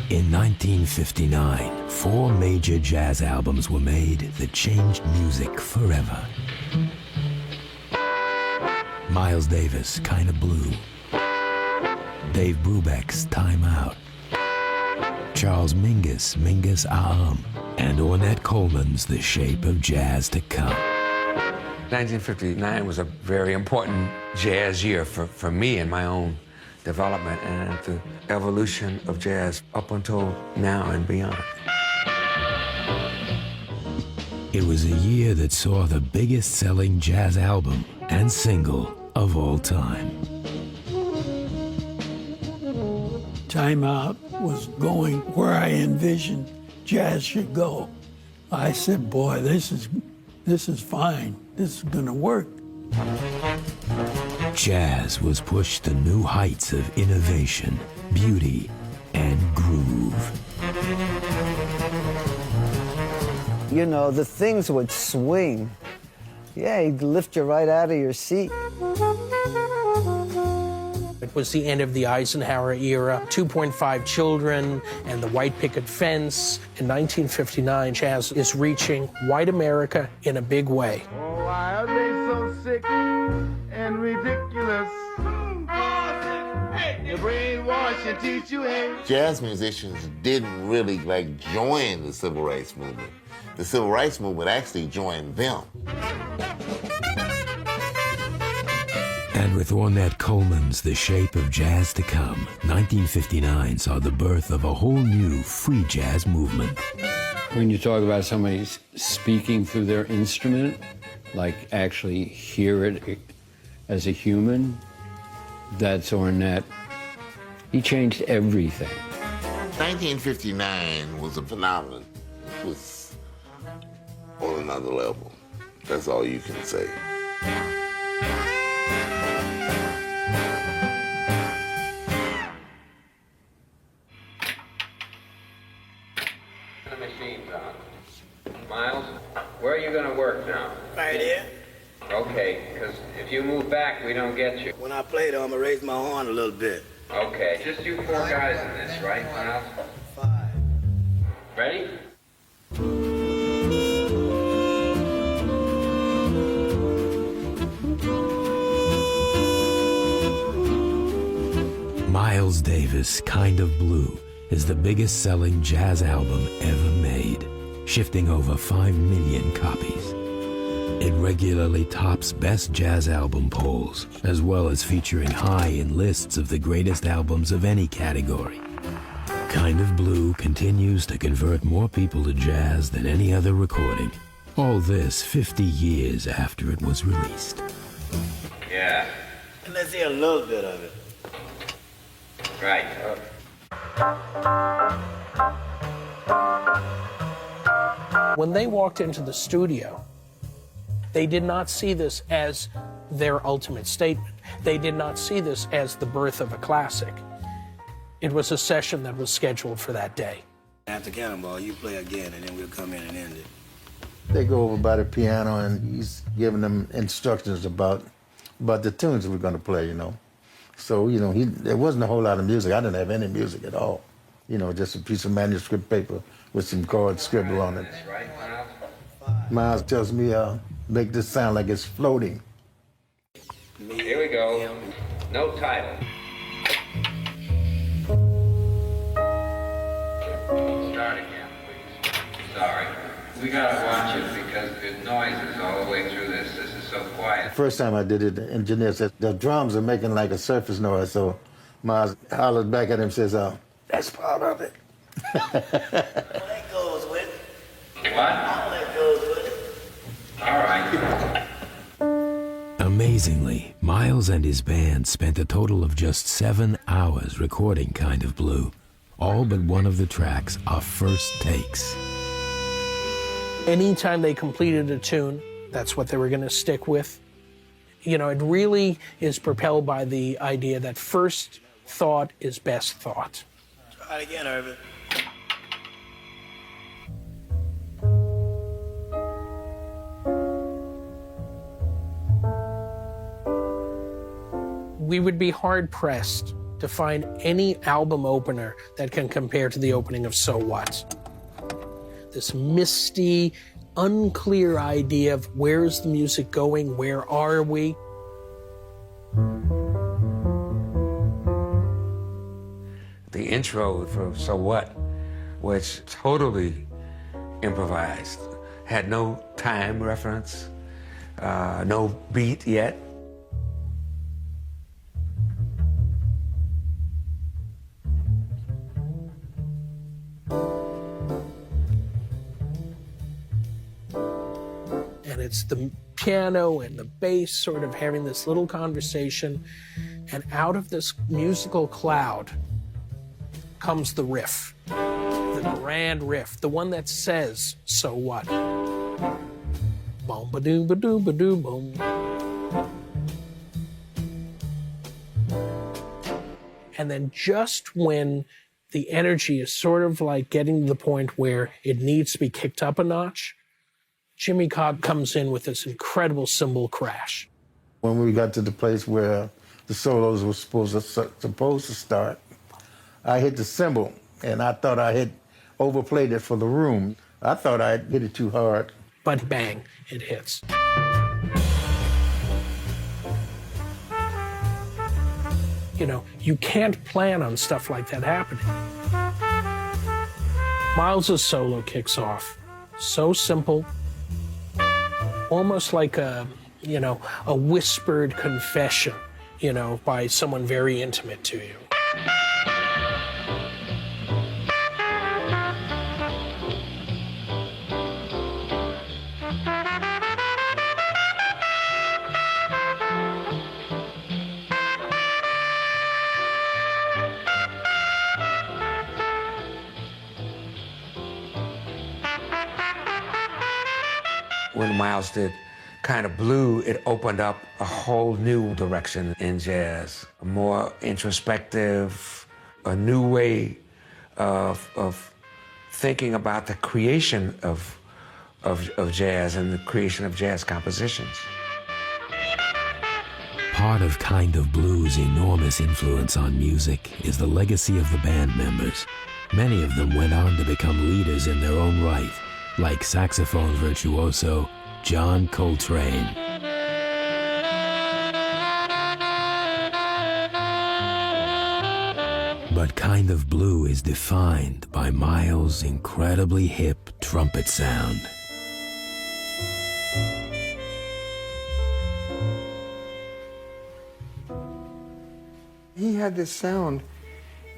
In 1959, 4 major jazz albums were made that changed music forever. Miles Davis, Kinda Blue. Dave Brubeck's Time Out. Charles Mingus, Mingus Aham. And Ornette Coleman's The Shape of Jazz to Come. 1959 was a very important jazz year for me and my own development and the evolution of jazz up until now and beyond. It was a year that saw the biggest-selling jazz album and single of all time. Time Out was going where I envisioned jazz should go. I said, boy, this is fine. This is gonna work. Jazz was pushed to new heights of innovation, beauty, and groove. You know, the things would swing. Yeah, he'd lift you right out of your seat. It was the end of the Eisenhower era, 2.5 children and the white picket fence. In 1959, jazz is reaching white America in a big way. Oh, why are they so sick and ridiculous? The brainwash and teach you hate. Jazz musicians didn't really join the civil rights movement. The civil rights movement actually joined them. And with Ornette Coleman's The Shape of Jazz to Come, 1959 saw the birth of a whole new free jazz movement. When you talk about somebody speaking through their instrument, like actually hear it as a human, that's Ornette. He changed everything. 1959 was a phenomenon. It was on another level. That's all you can say. Miles, where are you going to work now? Right here. Okay, because if you move back, we don't get you. When I play, though, I'm going to raise my horn a little bit. Okay, just you 4 guys in this, right, Miles? 5. Ready? Miles Davis' Kind of Blue is the biggest-selling jazz album ever made, shifting over 5 million copies. It regularly tops Best Jazz Album polls, as well as featuring high in lists of the greatest albums of any category. Kind of Blue continues to convert more people to jazz than any other recording. All this 50 years after it was released. Yeah. And let's hear a little bit of it. Right. When they walked into the studio, they did not see this as their ultimate statement. They did not see this as the birth of a classic. It was a session that was scheduled for that day. After Cannonball, you play again, and then we'll come in and end it. They go over by the piano, and he's giving them instructions about the tunes we're going to play, you know. So, you know, there wasn't a whole lot of music. I didn't have any music at all. You know, just a piece of manuscript paper with some chords scribbled on it. Miles tells me, make this sound like it's floating. Here we go. No title. Start again, please. Sorry. We gotta watch it because the noise is all the way through this. This is so quiet. First time I did it, the engineer said, the drums are making like a surface noise. So Miles hollered back at him and says, that's part of it. That goes with it. What? All that goes with it. All right. Amazingly, Miles and his band spent a total of just 7 hours recording Kind of Blue. All but one of the tracks are first takes. Anytime they completed a tune, that's what they were going to stick with. You know, it really is propelled by the idea that first thought is best thought. Try it again, Irvin. We would be hard-pressed to find any album opener that can compare to the opening of So What. This misty, unclear idea of where is the music going, where are we? The intro for So What was totally improvised, had no time reference, no beat yet. And it's the piano and the bass sort of having this little conversation, and out of this musical cloud comes the riff, the grand riff, the one that says, so what? Boom, ba-doom, ba-doom, ba-doom, boom. And then just when the energy is sort of like getting to the point where it needs to be kicked up a notch, Jimmy Cobb comes in with this incredible cymbal crash. When we got to the place where the solos were supposed to start, I hit the cymbal, and I thought I had overplayed it for the room. I thought I had hit it too hard. But bang, it hits. You know, you can't plan on stuff like that happening. Miles' solo kicks off. So simple, almost like a whispered confession, by someone very intimate to you. When Miles did kind of Blue, it opened up a whole new direction in jazz, a more introspective, a new way of thinking about the creation of jazz and the creation of jazz compositions. Part of Kind of Blue's enormous influence on music is the legacy of the band members. Many of them went on to become leaders in their own right, like saxophone virtuoso John Coltrane. But Kind of Blue is defined by Miles' incredibly hip trumpet sound. He had this sound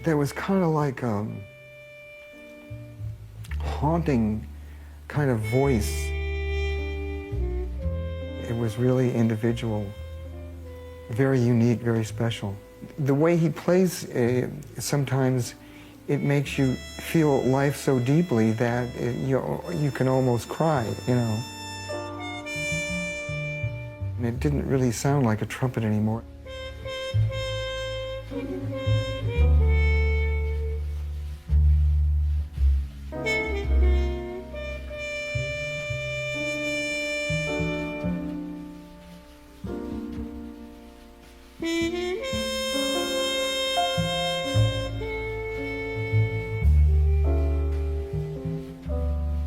that was kind of like haunting kind of voice. It was really individual, very unique, very special. The way he plays, sometimes it makes you feel life so deeply that you can almost cry, And it didn't really sound like a trumpet anymore.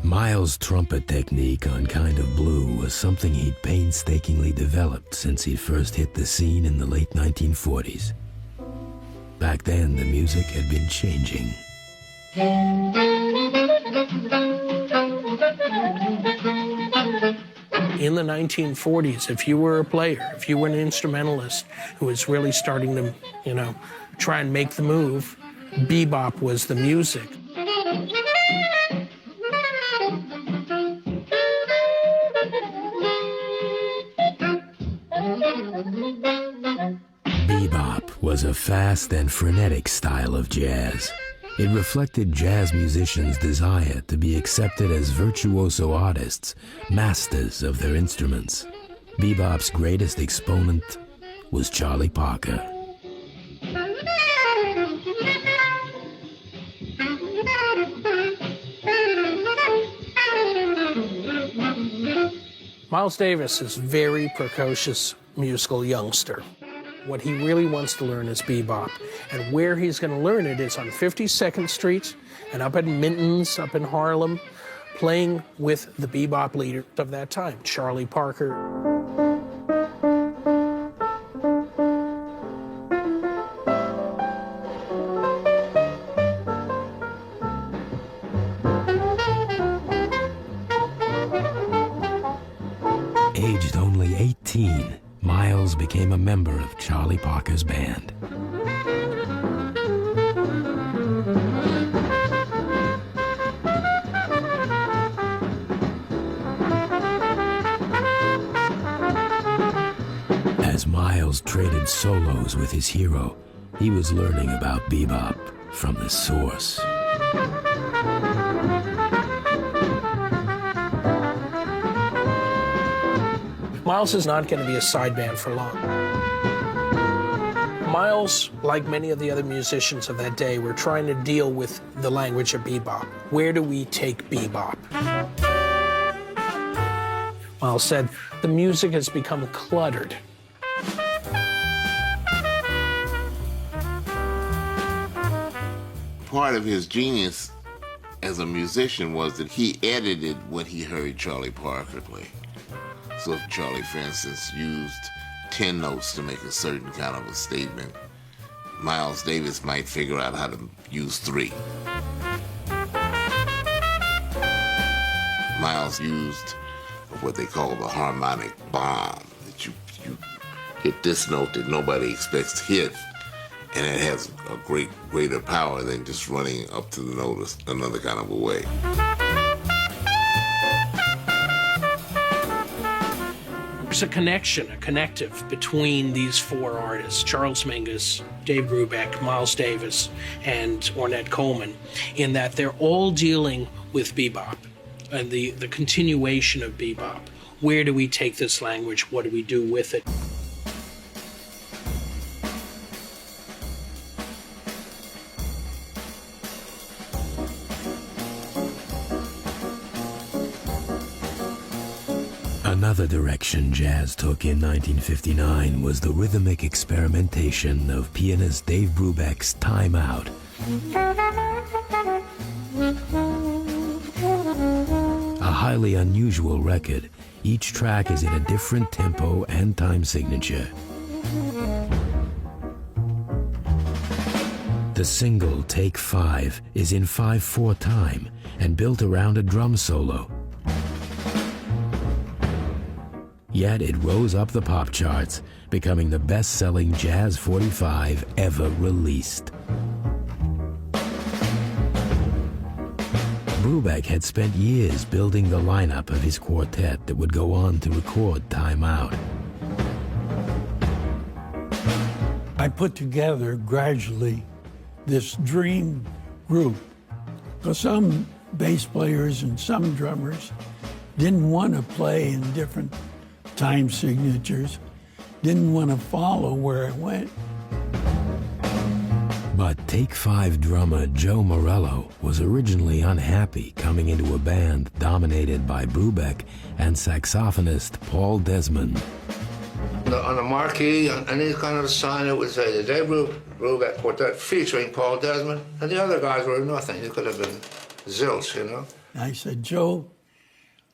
Miles' trumpet technique on Kind of Blue was something he'd painstakingly developed since he'd first hit the scene in the late 1940s. Back then, the music had been changing. In the 1940s, if you were a player, if you were an instrumentalist who was really starting to, try and make the move, bebop was the music. Bebop was a fast and frenetic style of jazz. It reflected jazz musicians' desire to be accepted as virtuoso artists, masters of their instruments. Bebop's greatest exponent was Charlie Parker. Miles Davis is a very precocious musical youngster. What he really wants to learn is bebop. And where he's going to learn it is on 52nd Street and up at Minton's, up in Harlem, playing with the bebop leader of that time, Charlie Parker. Aged only 18, Miles became a member of Charlie Parker's band. As Miles traded solos with his hero, he was learning about bebop from the source. Miles is not going to be a side band for long. Miles, like many of the other musicians of that day, were trying to deal with the language of bebop. Where do we take bebop? Miles said, the music has become cluttered. Part of his genius as a musician was that he edited what he heard Charlie Parker play. So if Charlie, for instance, used 10 notes to make a certain kind of a statement, Miles Davis might figure out how to use 3. Miles used what they call the harmonic bomb, that you hit this note that nobody expects to hit, and it has a greater power than just running up to the note another kind of a way. There's a connection, a connective between these 4 artists, Charles Mingus, Dave Brubeck, Miles Davis, and Ornette Coleman, in that they're all dealing with bebop and the continuation of bebop. Where do we take this language? What do we do with it? Another direction jazz took in 1959 was the rhythmic experimentation of pianist Dave Brubeck's Time Out. A highly unusual record, each track is in a different tempo and time signature. The single, Take 5, is in 5/4 time and built around a drum solo. Yet it rose up the pop charts, becoming the best-selling Jazz 45 ever released. Brubeck had spent years building the lineup of his quartet that would go on to record Time Out. I put together gradually this dream group. Because some bass players and some drummers didn't want to play in different time signatures, didn't want to follow where it went. But Take 5 drummer Joe Morello was originally unhappy coming into a band dominated by Brubeck and saxophonist Paul Desmond. On the marquee, on any kind of sign, it would say the Dave Brubeck Quartet featuring Paul Desmond, and the other guys were nothing. It could have been zilch, you know? I said, Joe,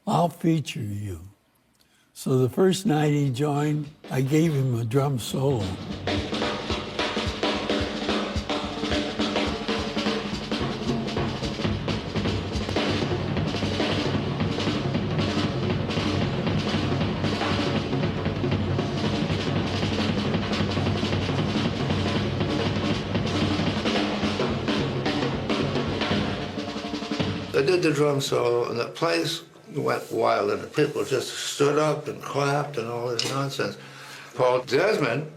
I'll feature you. So the first night he joined, I gave him a drum solo. I did the drum solo, and the place went wild, and the people just stood up and clapped and all this nonsense. Paul Desmond,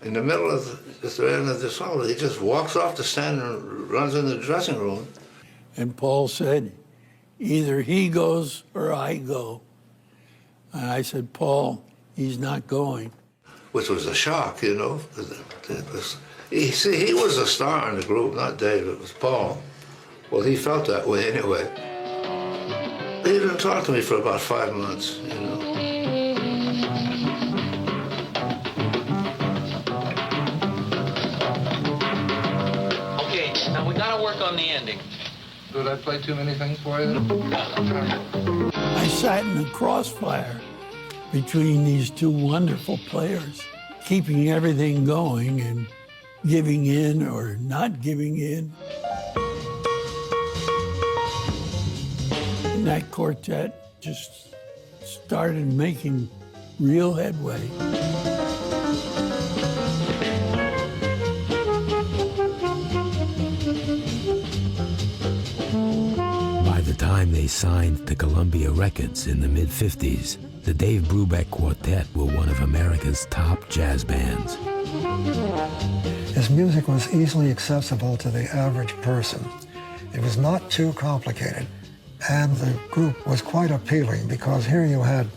in the middle of the end of the solo, he just walks off the stand and runs in the dressing room. And Paul said, either he goes or I go. And I said, Paul, he's not going. Which was a shock, you know. He was a star in the group, not Dave, it was Paul. Well, he felt that way anyway. He didn't talk to me for about 5 months, you know. on the ending. Did I play too many things for you? I sat in the crossfire between these two wonderful players, keeping everything going and giving in or not giving in. And that quartet just started making real headway. By the time they signed to Columbia Records in the mid-50s, the Dave Brubeck Quartet were one of America's top jazz bands. His music was easily accessible to the average person. It was not too complicated, and the group was quite appealing because here you had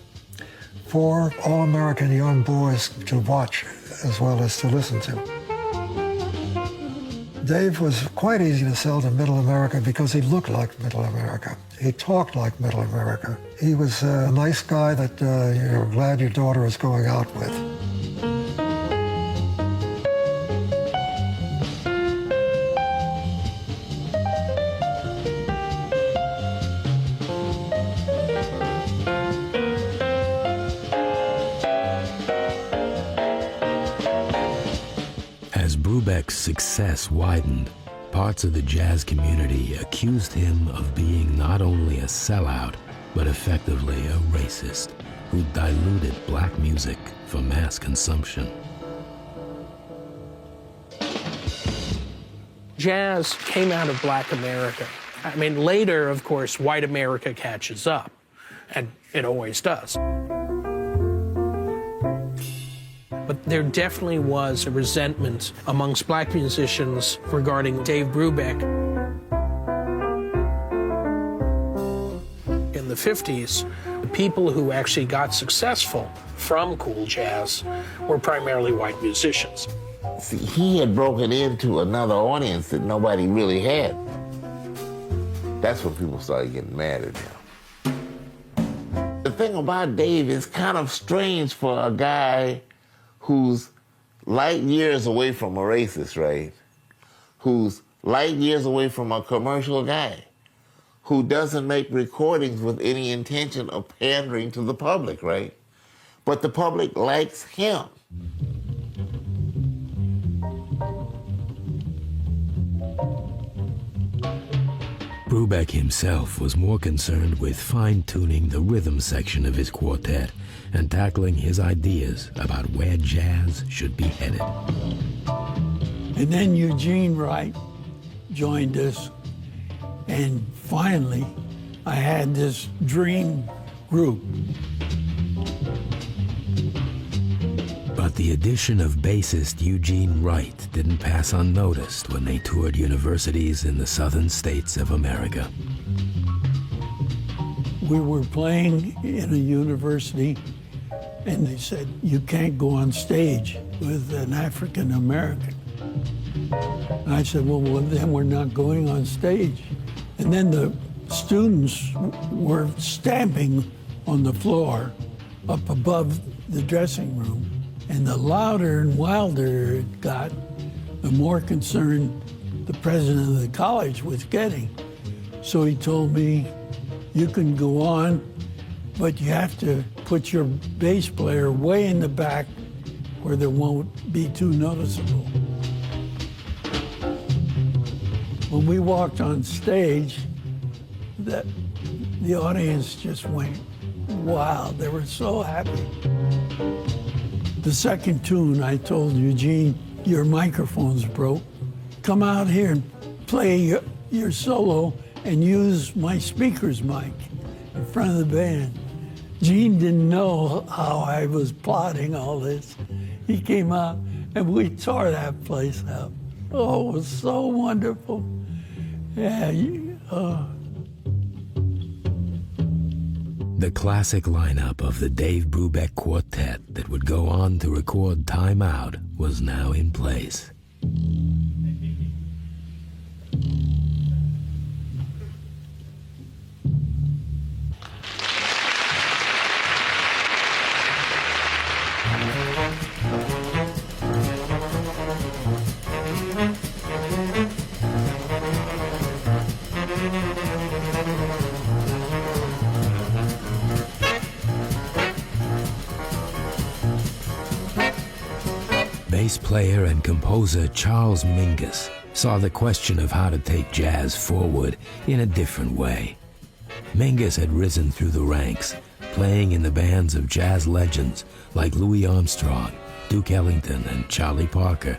4 all-American young boys to watch as well as to listen to. Dave was quite easy to sell to Middle America because he looked like Middle America. He talked like Middle America. He was a nice guy that you're glad your daughter is going out with. As Brubeck's success widened, parts of the jazz community accused him of being not only a sellout, but effectively a racist who diluted black music for mass consumption. Jazz came out of black America. I mean, later, of course, white America catches up, and it always does. But there definitely was a resentment amongst black musicians regarding Dave Brubeck. In the 50s, the people who actually got successful from cool jazz were primarily white musicians. See, he had broken into another audience that nobody really had. That's when people started getting mad at him. The thing about Dave is kind of strange for a guy who's light years away from a racist, right? Who's light years away from a commercial guy, who doesn't make recordings with any intention of pandering to the public, right? But the public likes him. Brubeck himself was more concerned with fine-tuning the rhythm section of his quartet and tackling his ideas about where jazz should be headed. And then Eugene Wright joined us, and finally I had this dream group. But the addition of bassist Eugene Wright didn't pass unnoticed when they toured universities in the southern states of America. We were playing in a university, and they said, you can't go on stage with an African American. And I said, well, then we're not going on stage. And then the students were stamping on the floor up above the dressing room. And the louder and wilder it got, the more concerned the president of the college was getting. So he told me, you can go on, but you have to put your bass player way in the back where there won't be too noticeable. When we walked on stage, the audience just went wild. They were so happy. The second tune, I told Eugene, your microphone's broke. Come out here and play your solo and use my speaker's mic in front of the band. Gene didn't know how I was plotting all this. He came out and we tore that place up. Oh, it was so wonderful. Yeah, The classic lineup of the Dave Brubeck Quartet that would go on to record Time Out was now in place. bass player and composer Charles Mingus saw the question of how to take jazz forward in a different way. Mingus had risen through the ranks, playing in the bands of jazz legends like Louis Armstrong, Duke Ellington, and Charlie Parker.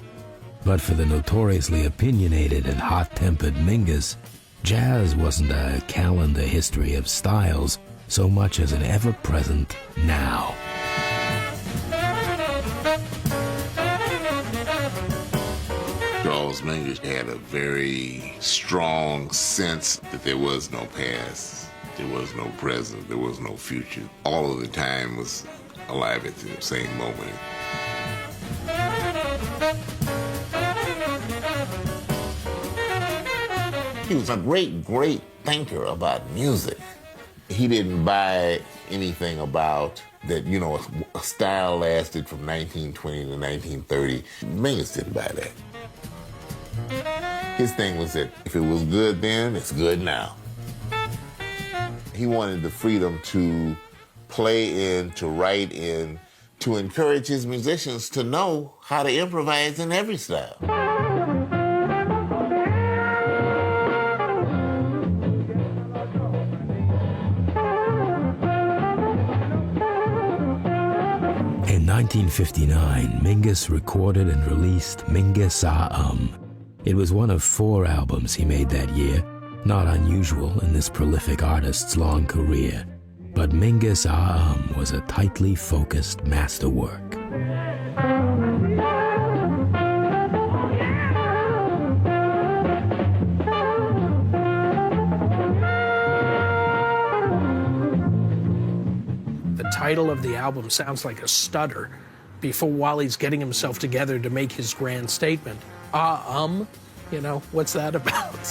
But for the notoriously opinionated and hot-tempered Mingus, jazz wasn't a calendar history of styles so much as an ever-present now. Charles Mingus had a very strong sense that there was no past, there was no present, there was no future. All of the time was alive at the same moment. He was a great thinker about music. He didn't buy anything about that, you know, a style lasted from 1920 to 1930. Mingus didn't buy that. His thing was that if it was good then, it's good now. He wanted the freedom to play in, to write in, to encourage his musicians to know how to improvise in every style. In 1959, Mingus recorded and released Mingus It was one of 4 albums he made that year, not unusual in this prolific artist's long career. But Mingus was a tightly focused masterwork. The title of the album sounds like a stutter while he's getting himself together to make his grand statement. You know, what's that about?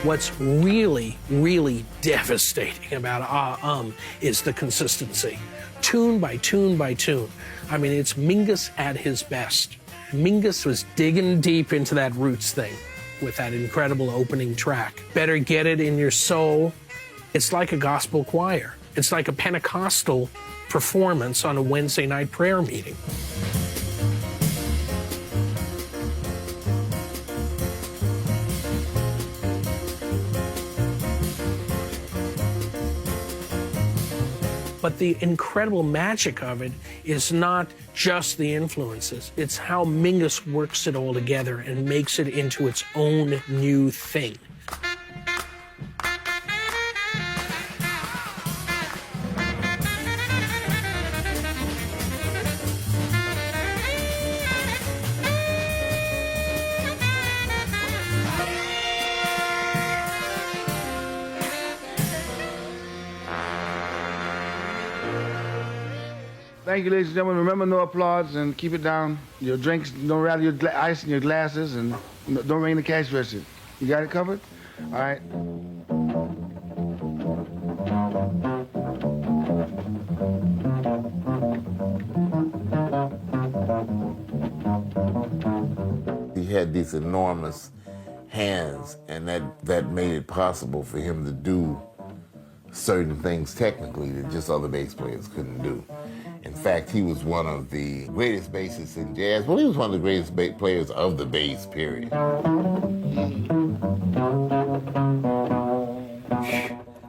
What's really, really devastating about is the consistency. Tune by tune by tune. I mean, it's Mingus at his best. Mingus was digging deep into that roots thing with that incredible opening track. Better Get It in Your Soul. It's like a gospel choir. It's like a Pentecostal performance on a Wednesday night prayer meeting. But the incredible magic of it is not just the influences. It's how Mingus works it all together and makes it into its own new thing. Thank you, ladies and gentlemen. Remember, no applause and keep it down. Your drinks, don't rattle your ice in your glasses, and don't ring the cash register. You got it covered? All right. He had these enormous hands, and that made it possible for him to do certain things technically that just other bass players couldn't do. In fact, he was one of the greatest bassists in jazz. Well, he was one of the greatest players of the bass, period.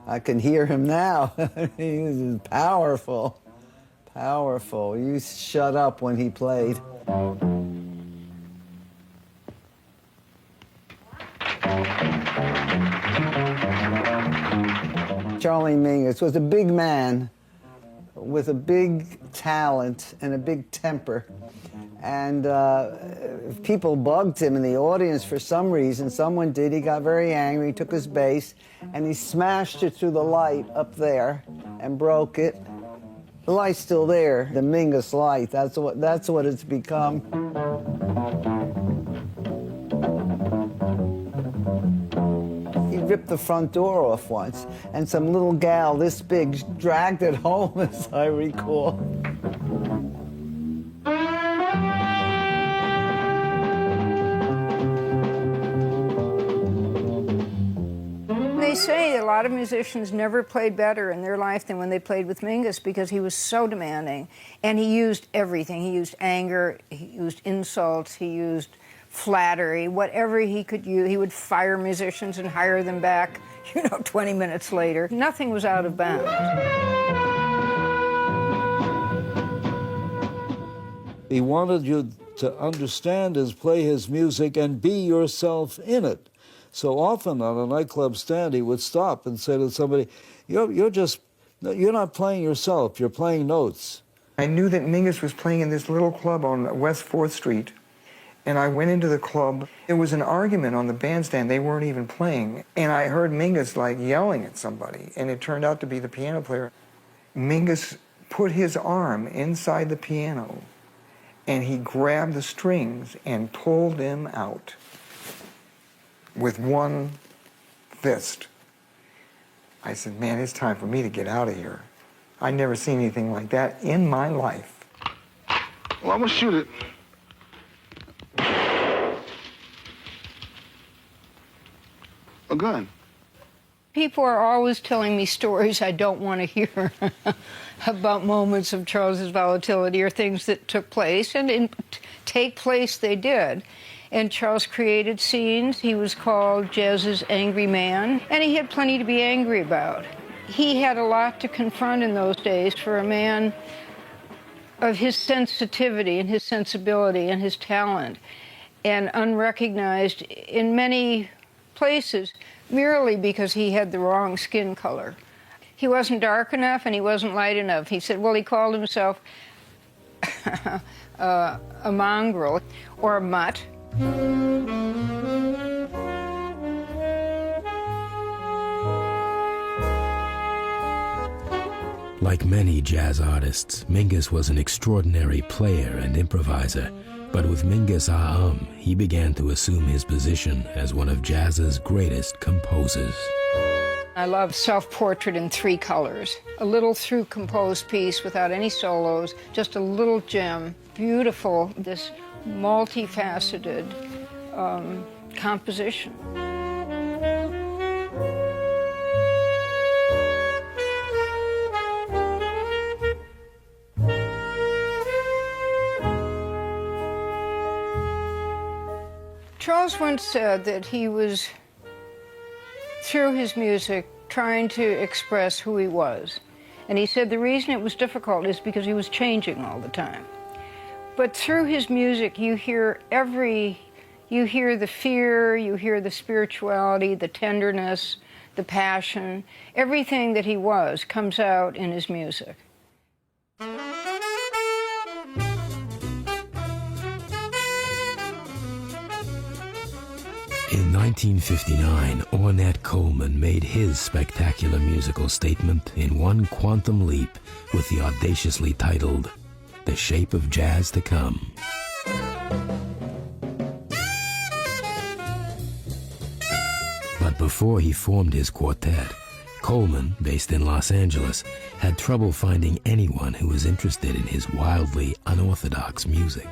I can hear him now. He was powerful, powerful. You shut up when he played. Charlie Mingus was a big man with a big talent and a big temper. And people bugged him in the audience for some reason. Someone did. He got very angry. He took his bass and he smashed it through the light up there and broke it. The light's still there, the Mingus light. That's what it's become. He ripped the front door off once, and some little gal this big dragged it home, as I recall. They say a lot of musicians never played better in their life than when they played with Mingus because he was so demanding. And he used everything. He used anger, he used insults, he used flattery, whatever he could use. He would fire musicians and hire them back, 20 minutes later. Nothing was out of bounds. He wanted you to understand his, play his music, and be yourself in it. So often on a nightclub stand, he would stop and say to somebody, you're not playing yourself, you're playing notes. I knew that Mingus was playing in this little club on West 4th Street, and I went into the club. There was an argument on the bandstand, they weren't even playing, and I heard Mingus like yelling at somebody, and it turned out to be the piano player. Mingus put his arm inside the piano, and he grabbed the strings and pulled them out with one fist. I said, man, it's time for me to get out of here. I'd never seen anything like that in my life. Well, I'm gonna shoot it. A gun. People are always telling me stories I don't want to hear about moments of Charles's volatility or things that took place, and take place they did. And Charles created scenes. He was called jazz's angry man, and he had plenty to be angry about. He had a lot to confront in those days for a man of his sensitivity and his sensibility and his talent, and unrecognized in many places merely because he had the wrong skin color. He wasn't dark enough and he wasn't light enough. He said, well, he called himself a mongrel or a mutt. Like many jazz artists, Mingus was an extraordinary player and improviser. But with Mingus he began to assume his position as one of jazz's greatest composers. I love Self-Portrait in 3 colors. A little through-composed piece without any solos, just a little gem. Beautiful, this multifaceted composition. Charles once said that he was, through his music, trying to express who he was. And he said the reason it was difficult is because he was changing all the time. But through his music, you hear the fear, you hear the spirituality, the tenderness, the passion. Everything that he was comes out in his music. In 1959, Ornette Coleman made his spectacular musical statement in one quantum leap with the audaciously titled, "The Shape of Jazz to Come." But before he formed his quartet, Coleman, based in Los Angeles, had trouble finding anyone who was interested in his wildly unorthodox music.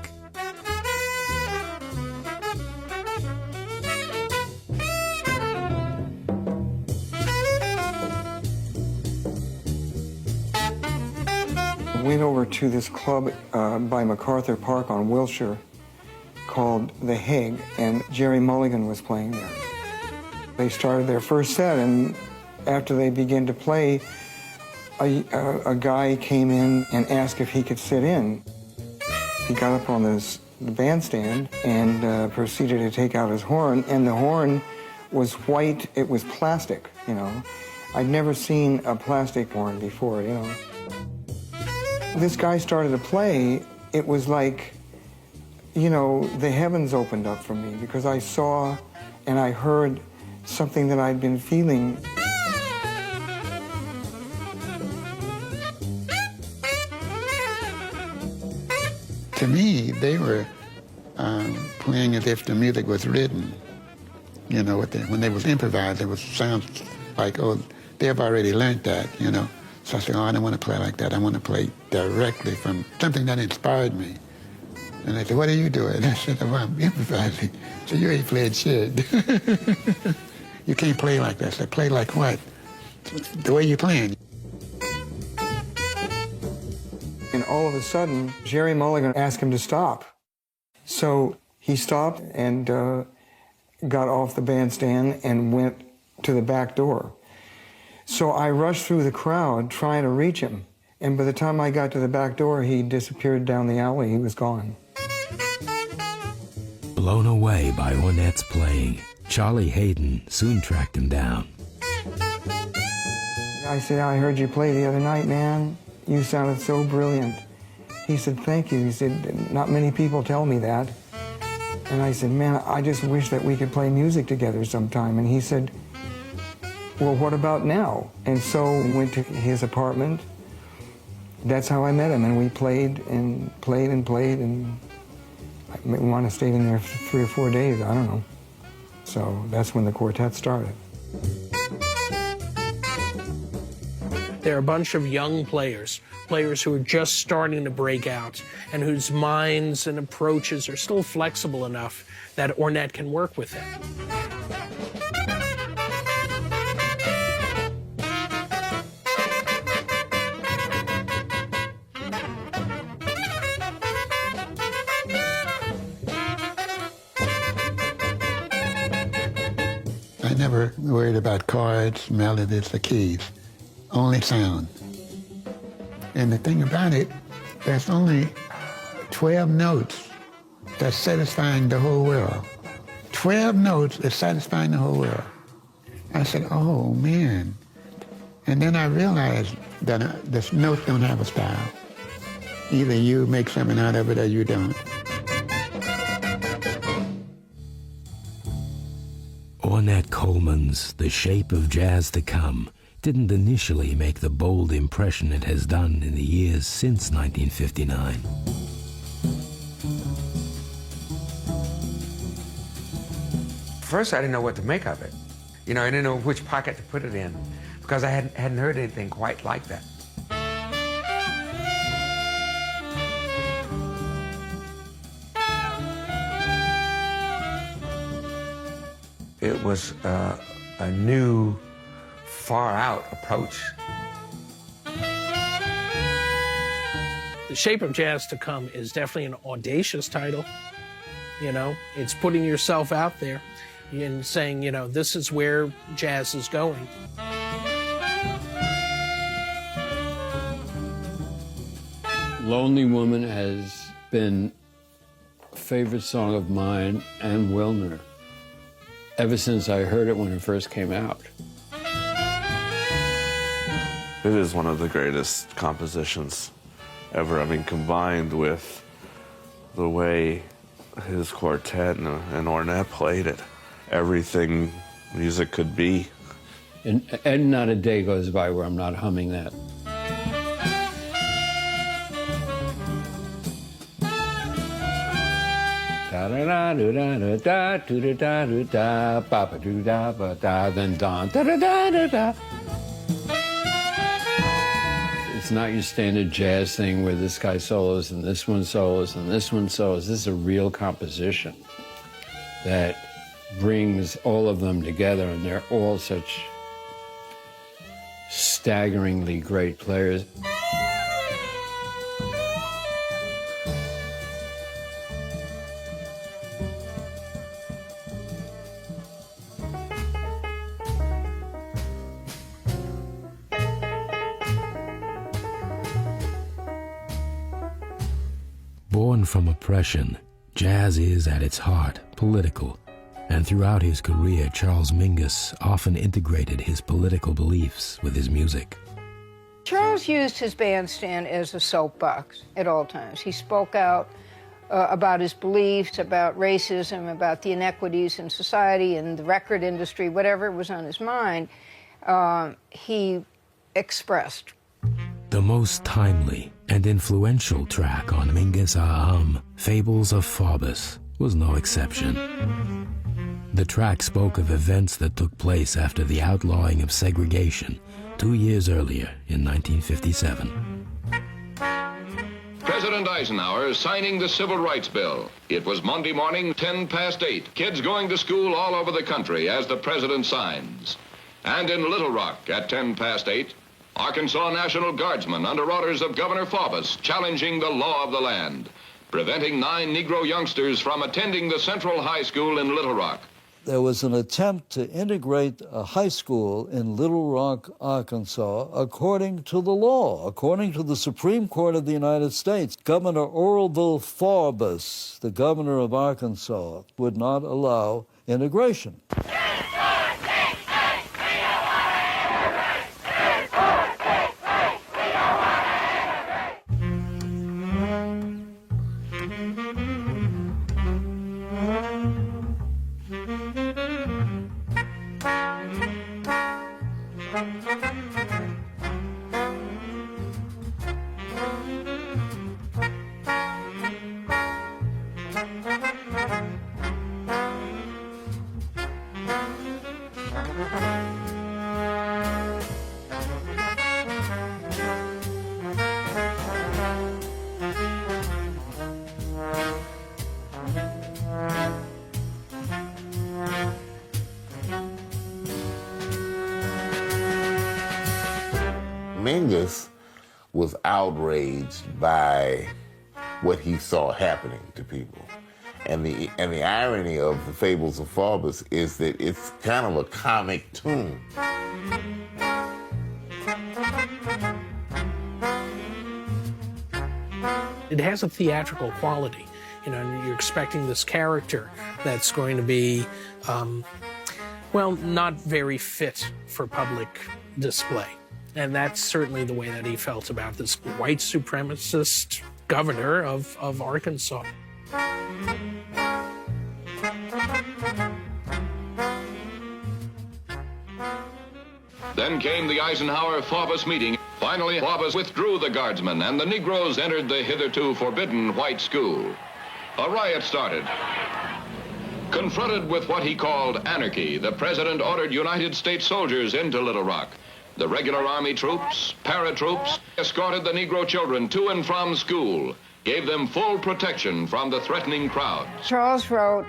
Went over to this club by MacArthur Park on Wilshire called The Hague, and Jerry Mulligan was playing there. They started their first set, and after they began to play, a guy came in and asked if he could sit in. He got up on the bandstand and proceeded to take out his horn, and the horn was white. It was plastic, I'd never seen a plastic horn before, This guy started to play. It was like, the heavens opened up for me because I saw and I heard something that I'd been feeling. To me, they were playing as if the music was written. When they was improvised, it was sounds like, oh, they've already learned that, So I said, oh, I don't want to play like that. I want to play directly from something that inspired me. And they said, what are you doing? I said, oh, I'm improvising. So you ain't playing shit. You can't play like that. I said, play like what? The way you're playing. And all of a sudden, Jerry Mulligan asked him to stop. So he stopped and got off the bandstand and went to the back door. So I rushed through the crowd trying to reach him. And by the time I got to the back door, he disappeared down the alley. He was gone. Blown away by Ornette's playing, Charlie Hayden soon tracked him down. I said, I heard you play the other night, man. You sounded so brilliant. He said, thank you. He said, not many people tell me that. And I said, man, I just wish that we could play music together sometime. And he said, well, what about now? And so we went to his apartment. That's how I met him, and we played and played and played, and we might have stayed in there for 3 or 4 days, I don't know. So that's when the quartet started. They're a bunch of young players who are just starting to break out and whose minds and approaches are still flexible enough that Ornette can work with them. I never worried about chords, melodies, or keys. Only sound. And the thing about it, there's only 12 notes that's satisfying the whole world. 12 notes that's satisfying the whole world. I said, oh, man. And then I realized that the notes don't have a style. Either you make something out of it or you don't. Ornette Coleman's The Shape of Jazz to Come didn't initially make the bold impression it has done in the years since 1959. First, I didn't know what to make of it. You know, I didn't know which pocket to put it in because I hadn't heard anything quite like that. It was a new, far-out approach. The Shape of Jazz to Come is definitely an audacious title. You know, it's putting yourself out there and saying, you know, this is where jazz is going. Lonely Woman has been a favorite song of mine and Wilner ever since I heard it when it first came out. It is one of the greatest compositions ever. I mean, combined with the way his quartet and Ornette played it, everything music could be. And not a day goes by where I'm not humming that. Then don. It's not your standard jazz thing where this guy solos and this one solos and this one solos. This is a real composition that brings all of them together, and they're all such staggeringly great players. Born from oppression, jazz is at its heart political, and throughout his career, Charles Mingus often integrated his political beliefs with his music. Charles used his bandstand as a soapbox at all times. He spoke out about his beliefs, about racism, about the inequities in society and the record industry, whatever was on his mind, he expressed. The most timely and influential track on Mingus Aham, Fables of Faubus, was no exception. The track spoke of events that took place after the outlawing of segregation 2 years earlier in 1957. President President Eisenhower signing the Civil Rights Bill. It was Monday morning, 8:10. Kids going to school all over the country as the president signs. And in Little Rock at 8:10, Arkansas National Guardsmen under orders of Governor Faubus challenging the law of the land, preventing 9 Negro youngsters from attending the Central High School in Little Rock. There was an attempt to integrate a high school in Little Rock, Arkansas, according to the law, according to the Supreme Court of the United States. Governor Orville Faubus, the governor of Arkansas, would not allow integration. Mingus was outraged by what he saw happening to people. And the irony of the Fables of Faubus is that it's kind of a comic tune. It has a theatrical quality. You know, you're expecting this character that's going to be, well, not very fit for public display. And that's certainly the way that he felt about this white supremacist governor of Arkansas. Then came the Eisenhower-Faubus meeting. Finally, Faubus withdrew the guardsmen, and the Negroes entered the hitherto forbidden white school. A riot started. Confronted with what he called anarchy, the president ordered United States soldiers into Little Rock. The regular Army troops, paratroops, escorted the Negro children to and from school, gave them full protection from the threatening crowd. Charles wrote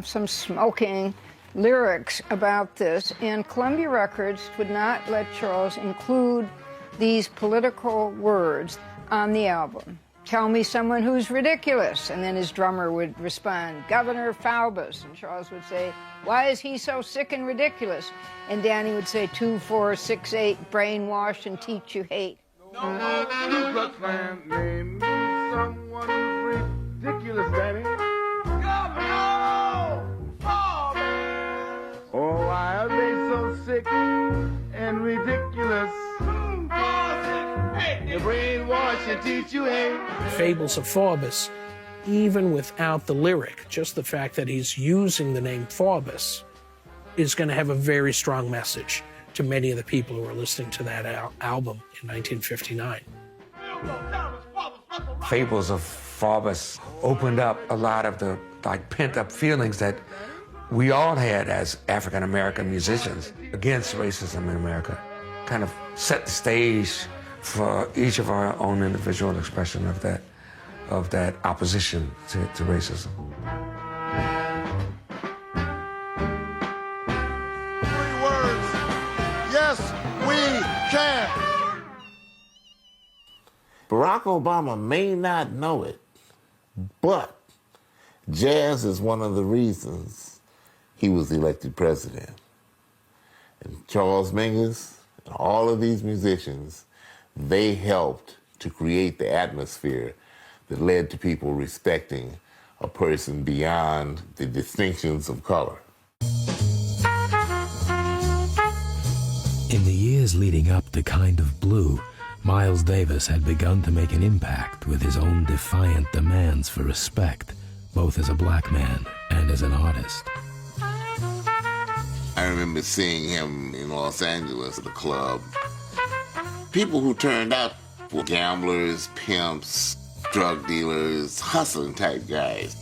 some smoking lyrics about this, and Columbia Records would not let Charles include these political words on the album. Tell me someone who's ridiculous. And then his drummer would respond, Governor Faubus. And Charles would say, why is he so sick and ridiculous? And Danny would say, 2, 4, 6, 8, brainwash and teach you hate. Ku Klux Klan named me someone who's ridiculous, Danny. Governor Faubus. Oh, why are they so sick and ridiculous? The brainwash and teach you hate. Fables of Faubus, even without the lyric, just the fact that he's using the name Faubus is going to have a very strong message to many of the people who are listening to that album in 1959. Fables of Faubus opened up a lot of the pent-up feelings that we all had as African-American musicians against racism in America. Kind of set the stage for each of our own individual expression of that opposition to racism. 3 words. Yes, we can. Barack Obama may not know it, but jazz is one of the reasons he was elected president. And Charles Mingus and all of these musicians, they helped to create the atmosphere that led to people respecting a person beyond the distinctions of color. In the years leading up to Kind of Blue, Miles Davis had begun to make an impact with his own defiant demands for respect, both as a black man and as an artist. I remember seeing him in Los Angeles at a club. People who turned out were gamblers, pimps, drug dealers, hustling type guys,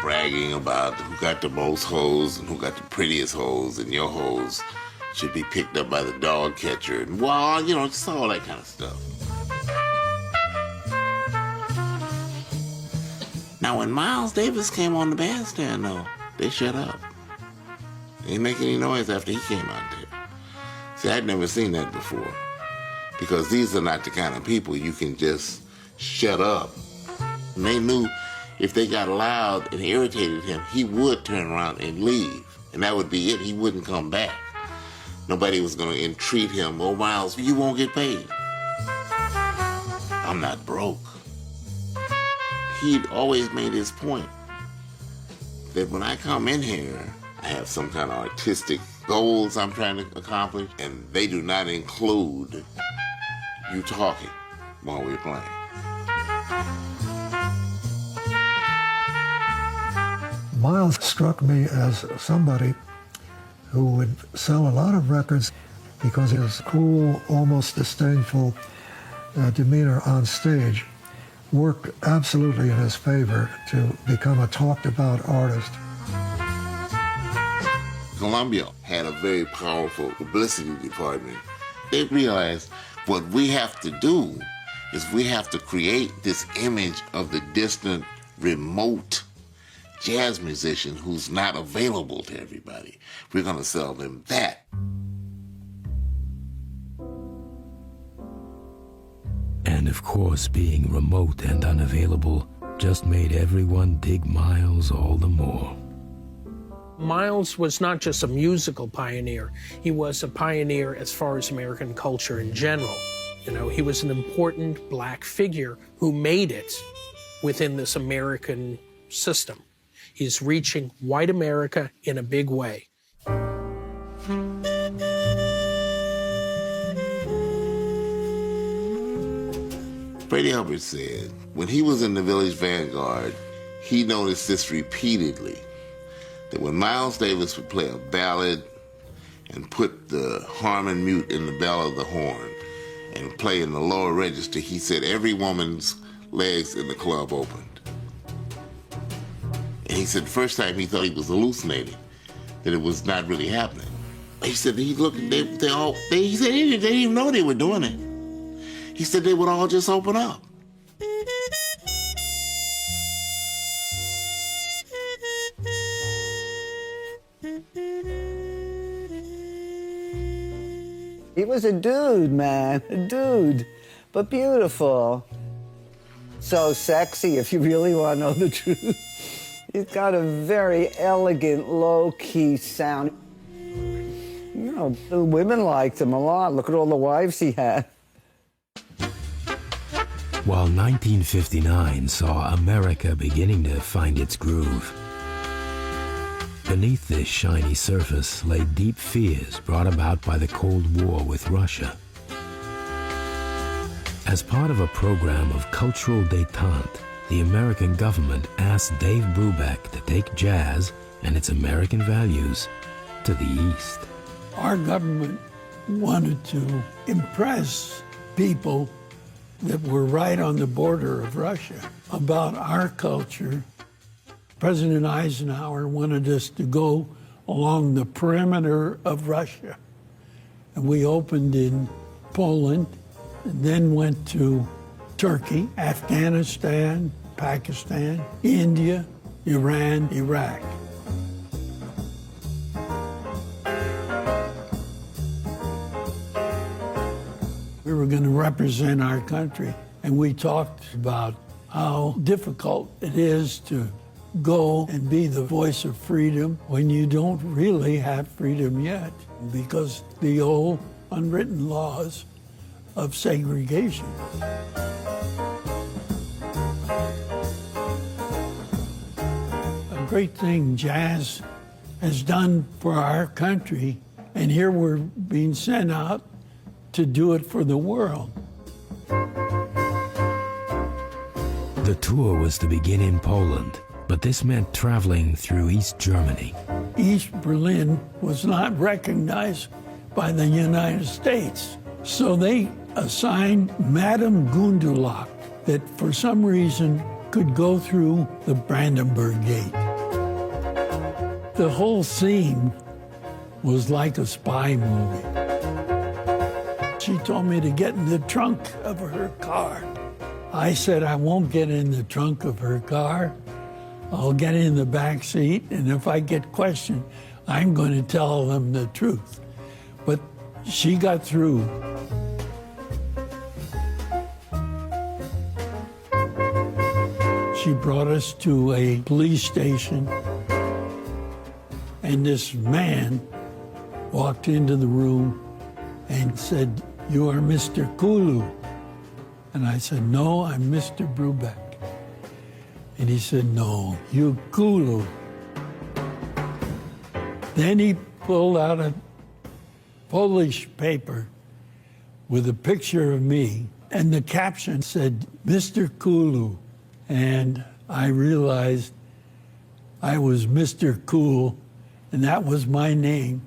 bragging about who got the most hoes and who got the prettiest hoes, and your hoes should be picked up by the dog catcher, and well, just all that kind of stuff. Now, when Miles Davis came on the bandstand, though, they shut up. They didn't make any noise after he came out there. See, I'd never seen that before. Because these are not the kind of people you can just shut up. And they knew if they got loud and irritated him, he would turn around and leave. And that would be it. He wouldn't come back. Nobody was going to entreat him. Oh, Miles, you won't get paid. I'm not broke. He'd always made his point that when I come in here, I have some kind of artistic goals I'm trying to accomplish, and they do not include you talking while we're playing. Miles struck me as somebody who would sell a lot of records because of his cool, almost disdainful demeanor on stage worked absolutely in his favor to become a talked-about artist. Columbia had a very powerful publicity department. They realized what we have to do is we have to create this image of the distant, remote jazz musician who's not available to everybody. We're going to sell them that. And of course, being remote and unavailable just made everyone dig Miles all the more. Miles was not just a musical pioneer, he was a pioneer as far as American culture in general. You know, he was an important black figure who made it within this American system. He's reaching white America in a big way. Freddie Hubbard said when he was in the Village Vanguard, he noticed this repeatedly, that when Miles Davis would play a ballad and put the harmon mute in the bell of the horn and play in the lower register, he said every woman's legs in the club opened. And he said the first time he thought he was hallucinating, that it was not really happening. He said he looked, he said they didn't even know they were doing it. He said they would all just open up. He was a dude, man, a dude, but beautiful. So sexy, if you really want to know the truth. He's got a very elegant, low-key sound. You know, the women liked him a lot. Look at all the wives he had. While 1959 saw America beginning to find its groove, beneath this shiny surface lay deep fears brought about by the Cold War with Russia. As part of a program of cultural détente, the American government asked Dave Brubeck to take jazz and its American values to the East. Our government wanted to impress people that were right on the border of Russia about our culture. President Eisenhower wanted us to go along the perimeter of Russia. And we opened in Poland, and then went to Turkey, Afghanistan, Pakistan, India, Iran, Iraq. We were going to represent our country, and we talked about how difficult it is to go and be the voice of freedom when you don't really have freedom yet, because the old unwritten laws of segregation. A great thing jazz has done for our country, and here we're being sent out to do it for the world. The tour was to begin in Poland, but this meant traveling through East Germany. East Berlin was not recognized by the United States, so they assigned Madame Gundulak that for some reason could go through the Brandenburg Gate. The whole scene was like a spy movie. She told me to get in the trunk of her car. I said I won't get in the trunk of her car I'll get in the back seat, and if I get questioned, I'm going to tell them the truth. But she got through. She brought us to a police station, and this man walked into the room and said, "You are Mr. Kulu." And I said, "No, I'm Mr. Brubeck." And he said, "No, you Kulu." Then he pulled out a Polish paper with a picture of me, and the caption said, "Mr. Kulu." And I realized I was Mr. Cool, and that was my name.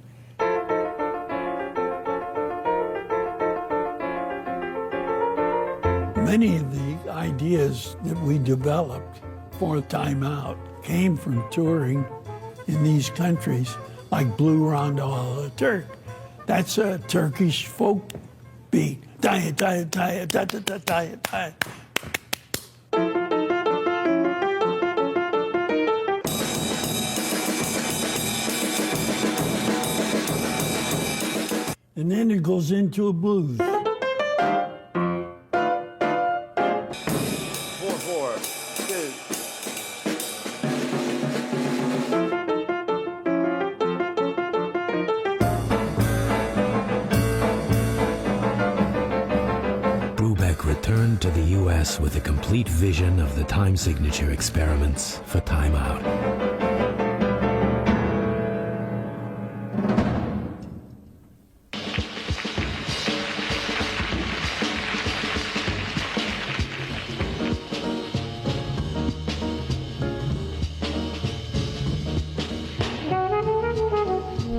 Many of the ideas that we developed for Time Out came from touring in these countries, like Blue Rondo a Turk. That's a Turkish folk beat. Daya, daya, daya, daya, daya, daya, daya. And then it goes into a blues. 4/4, 2. Brubeck returned to the U.S. with a complete vision of the time signature experiments for Time Out.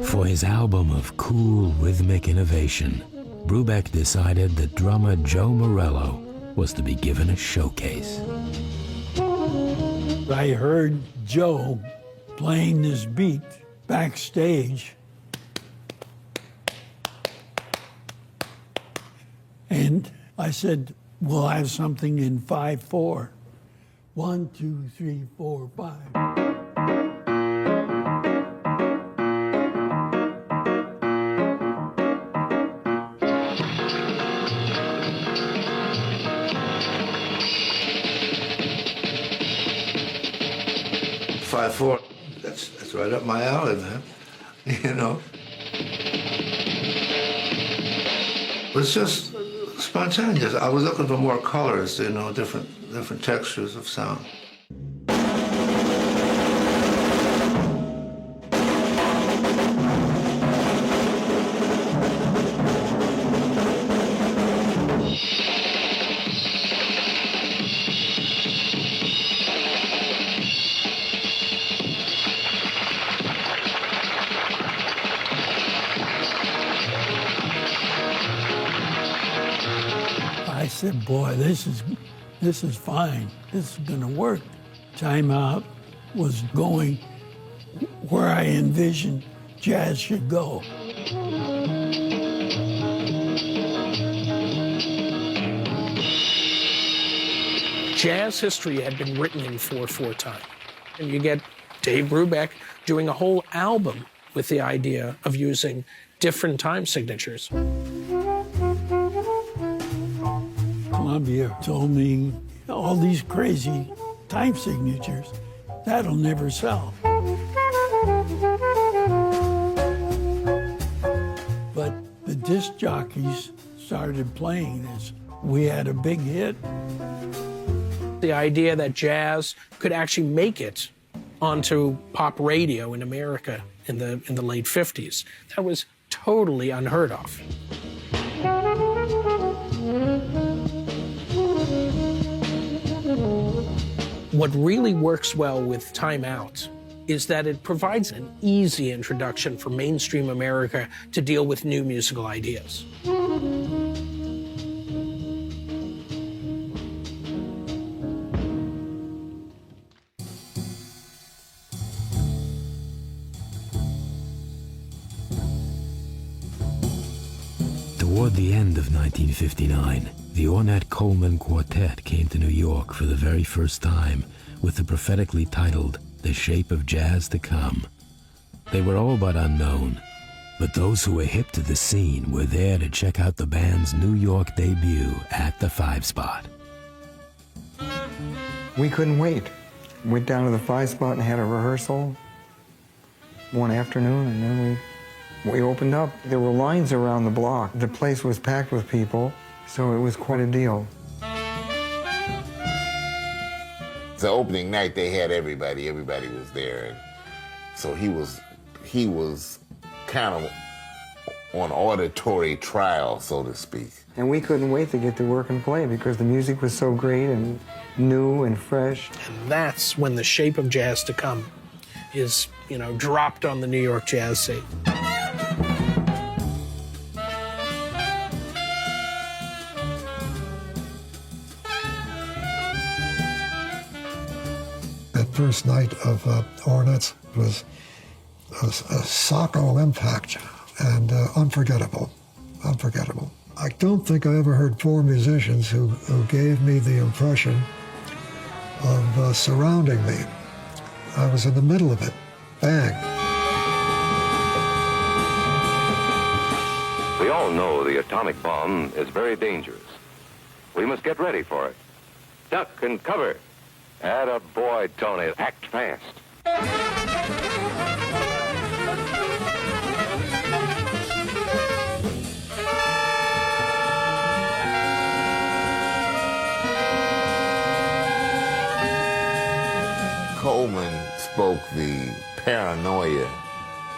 For his album of cool rhythmic innovation, Brubeck decided that drummer Joe Morello was to be given a showcase. I heard Joe playing this beat backstage, and I said, "We'll have something in 5/4. 1, 2, 3, 4, 5. That's right up my alley, man. You know. It's just spontaneous. I was looking for more colors, you know, different textures of sound. I said, "Boy, this is fine. This is going to work." Time Out was going where I envisioned jazz should go. Jazz history had been written in 4/4 time. And you get Dave Brubeck doing a whole album with the idea of using different time signatures. Columbia told me, "All these crazy time signatures, that'll never sell." But the disc jockeys started playing this. We had a big hit. The idea that jazz could actually make it onto pop radio in America in the late 50s, that was totally unheard of. What really works well with Time Out is that it provides an easy introduction for mainstream America to deal with new musical ideas. Toward the end of 1959, the Ornette Coleman Quartet came to New York for the very first time with the prophetically titled The Shape of Jazz to Come. They were all but unknown, but those who were hip to the scene were there to check out the band's New York debut at the 5 Spot. We couldn't wait. Went down to the 5 Spot and had a rehearsal one afternoon, and then we opened up. There were lines around the block. The place was packed with people, so it was quite a deal. The opening night, they had everybody. Everybody was there, and so he was kind of on auditory trial, so to speak. And we couldn't wait to get to work and play because the music was so great and new and fresh. And that's when The Shape of Jazz to Come is, dropped on the New York jazz scene. That first night of Ornets was a sacco impact and unforgettable. I don't think I ever heard 4 musicians who gave me the impression of surrounding me. I was in the middle of it. Bang. We all know the atomic bomb is very dangerous. We must get ready for it. Duck and cover. Atta boy, Tony. Act fast. Coleman spoke the paranoia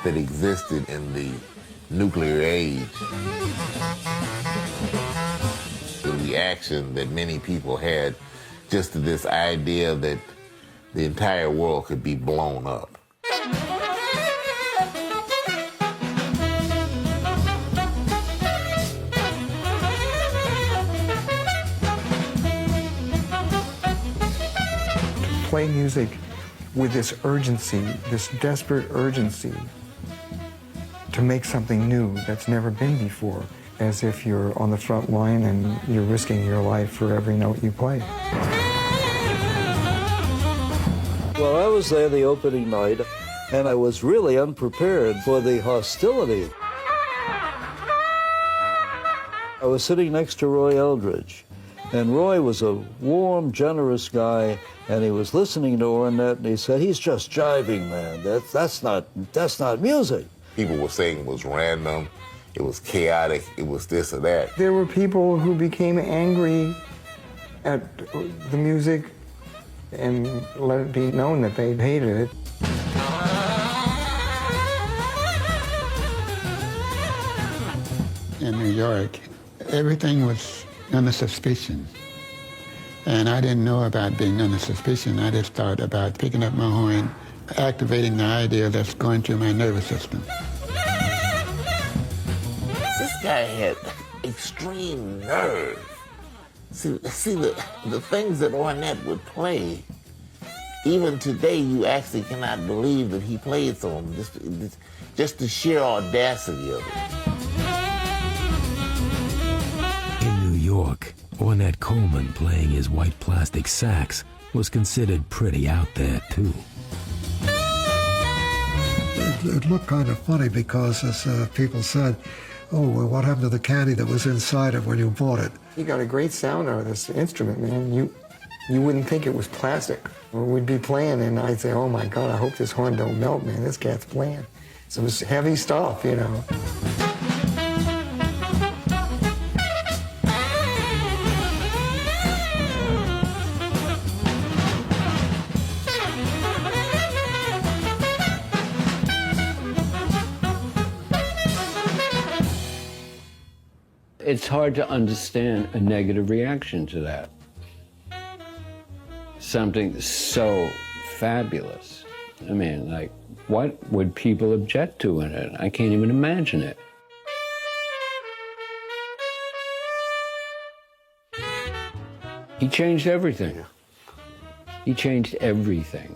that existed in the nuclear age. The reaction that many people had just to this idea that the entire world could be blown up. Play music with this urgency, this desperate urgency to make something new that's never been before, as if you're on the front line and you're risking your life for every note you play. Well, I was there the opening night, and I was really unprepared for the hostility. I was sitting next to Roy Eldridge, and Roy was a warm, generous guy, and he was listening to Ornette, and he said, "He's just jiving, man. That's not music." People were saying it was random, it was chaotic, it was this or that. There were people who became angry at the music and let it be known that they hated it. In New York, everything was under suspicion. And I didn't know about being under suspicion. I just thought about picking up my horn, activating the idea that's going through my nervous system. This guy had extreme nerve. See the things that Ornette would play, even today you actually cannot believe that he played them, just the sheer audacity of it. In New York, Ornette Coleman playing his white plastic sax was considered pretty out there, too. It looked kind of funny because, as people said, oh, well, what happened to the candy that was inside it when you bought it? You got a great sound out of this instrument, man. You wouldn't think it was plastic. We'd be playing, and I'd say, oh, my God, I hope this horn don't melt, man. This cat's playing. So it was heavy stuff, you know. It's hard to understand a negative reaction to that. Something so fabulous. I mean, like, what would people object to in it? I can't even imagine it. He changed everything. He changed everything.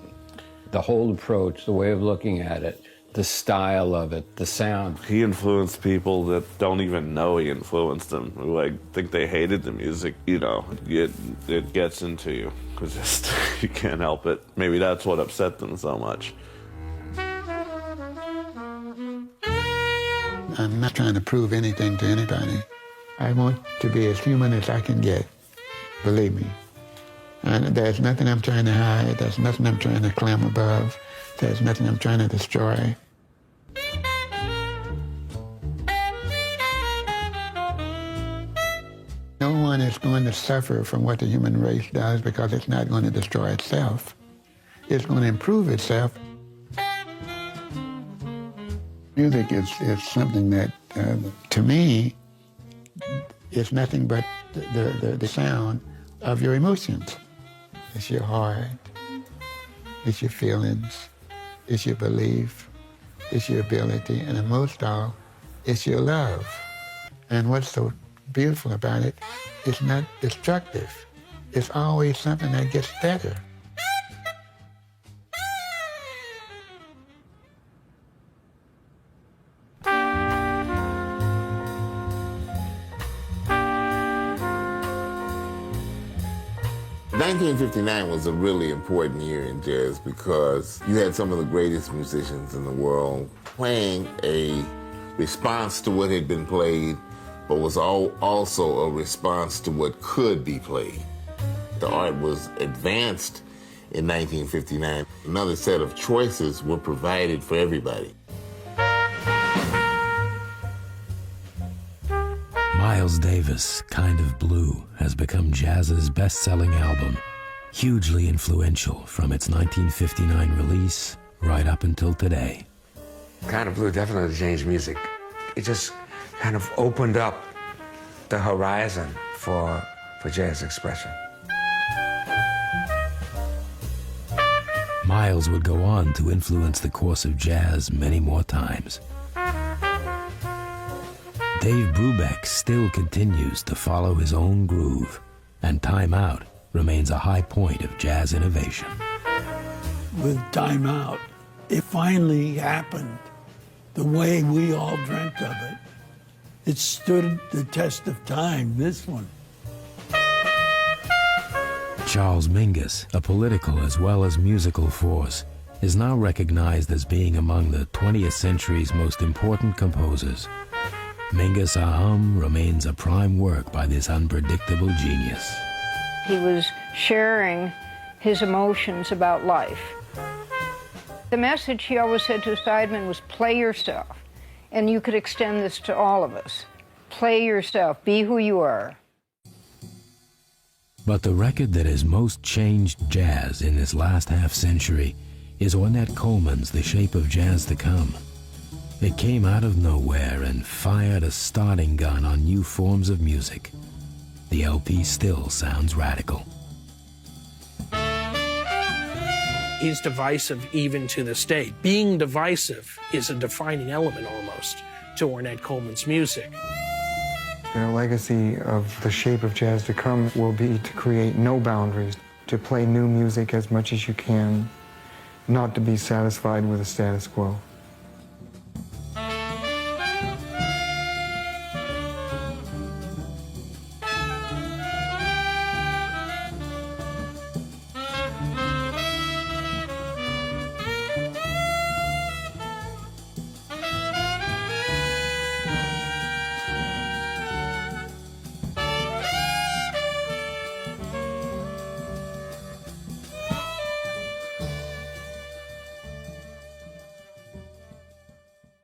The whole approach, the way of looking at it, the style of it, the sound. He influenced people that don't even know he influenced them, who like think they hated the music. You know, it gets into you because just you can't help it. Maybe that's what upset them so much. I'm not trying to prove anything to anybody. I want to be as human as I can get, believe me. And there's nothing I'm trying to hide. There's nothing I'm trying to climb above. There's nothing I'm trying to destroy. No one is going to suffer from what the human race does because it's not going to destroy itself. It's going to improve itself. Music is something that, to me, is nothing but the sound of your emotions. It's your heart, it's your feelings, it's your belief, it's your ability, and most of all, it's your love. And what's so beautiful about it, it's not destructive. It's always something that gets better. '59 was a really important year in jazz because you had some of the greatest musicians in the world playing a response to what had been played, but was also a response to what could be played. The art was advanced in 1959. Another set of choices were provided for everybody. Miles Davis' Kind of Blue has become jazz's best-selling album, hugely influential from its 1959 release right up until today. Kind of Blue definitely changed music. It just kind of opened up the horizon for jazz expression. Miles would go on to influence the course of jazz many more times. Dave Brubeck still continues to follow his own groove, and Time Out remains a high point of jazz innovation. With Time Out, it finally happened the way we all dreamt of it. It stood the test of time, this one. Charles Mingus, a political as well as musical force, is now recognized as being among the 20th century's most important composers. Mingus remains a prime work by this unpredictable genius. He was sharing his emotions about life. The message he always said to Seidman was, play yourself. And you could extend this to all of us. Play yourself, be who you are. But the record that has most changed jazz in this last half-century is Ornette Coleman's The Shape of Jazz to Come. It came out of nowhere and fired a starting gun on new forms of music. The LP still sounds radical. He's divisive even to this day. Being divisive is a defining element almost to Ornette Coleman's music. The legacy of The Shape of Jazz to Come will be to create no boundaries, to play new music as much as you can, not to be satisfied with the status quo.